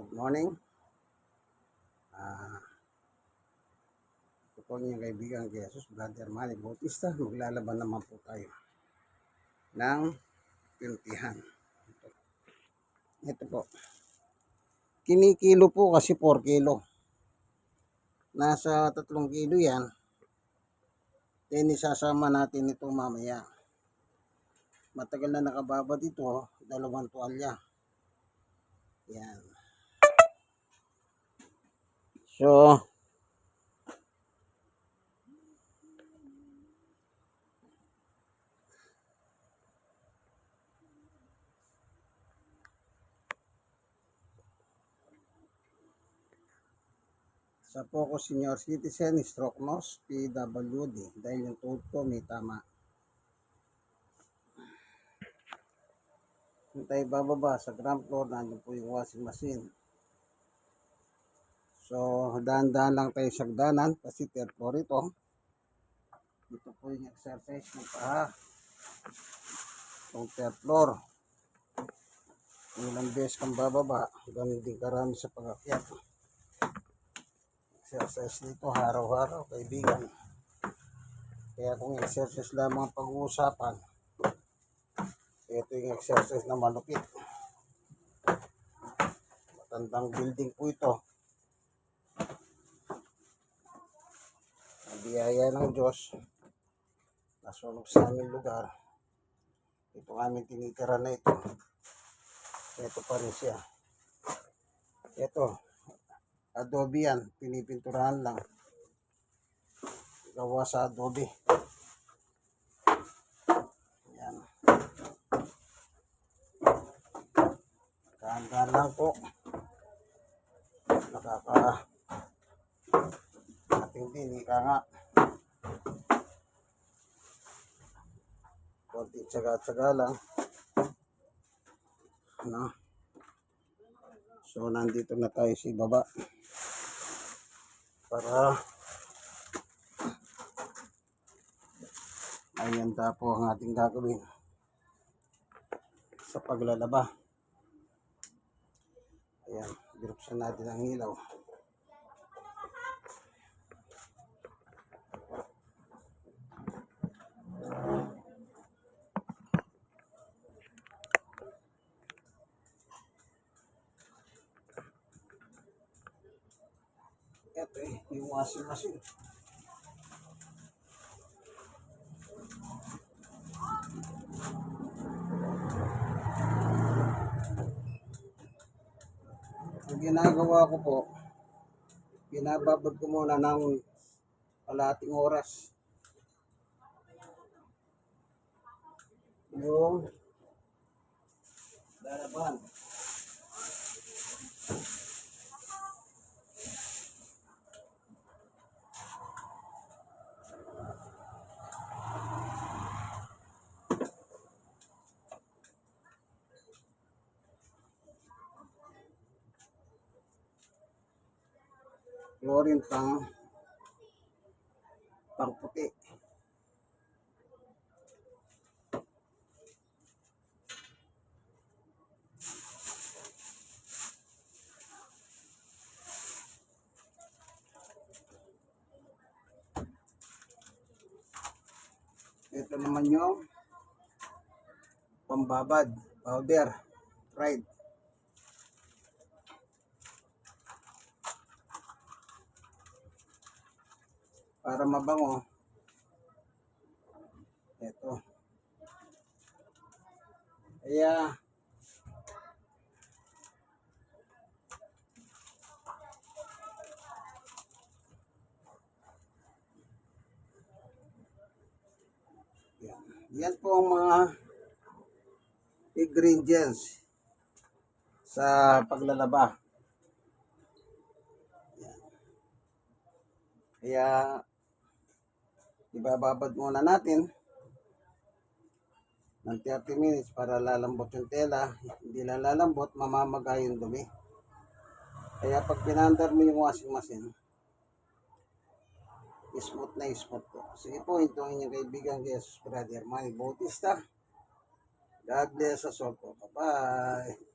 Good morning. Ah, ito po ang inyong kaibigan Jesus, Brother Manny Bautista. Maglalaban naman po tayo ng pintihan. Ito po. Kinikilo po kasi 4 kilo. Nasa 3 kilo yan. Then isasama natin ito mamaya. Matagal na nakababad ito, 2 tuwalya. Yan. So, sa Focus Senior Citizen, Stroke Nose, PWD. Dahil yung tuhod ko may tama. Kung tayo bababa sa ground floor, nandun po yung washing machine. So, dahan-dahan lang tayo sa hagdanan kasi third floor ito. Ito po yung exercise ng paha. Itong third floor. Ilang beses kang bababa, ganun din karami sa pag-akyat. Exercise nito araw-araw, kaibigan. Kaya kung exercise lamang ang pag-uusapan, ito yung exercise na malupit. Matandang building po ito. Ang biyaya ng Diyos, nasunog sa aming lugar. Ito aming tinitira na ito. Ito pa rin siya. Ito, adobe yan. Pinipinturahan lang. Gawa sa adobe. Yan. Kahandaan lang po. Ating din, ika nga. Konti tsaga-tsaga lang. No? So, nandito na tayo sa baba. Para ayan po ang ating gagawin sa paglalaba. Ayan, binuksan natin ang ilaw. Ito yung washing machine. Ang ginagawa ko po, binababad ko muna ng kalahating oras yung lalaban. Chlorine pang puti. Ito naman yung pambabad, powder, fried. Para mabango. Ito. Kaya yan po ang mga ingredients sa paglalaba. Yan. Kaya ibababad muna natin ng 30 minutes para lalambot yung tela. Hindi lang lalambot, mamamaga yung dumi. Kaya pag pinandar mo yung washing machine, smooth na smooth po. Sige po, ito ang inyong kaibigan Jesus, Brother Manny Bautista. God bless us all po. Bye-bye.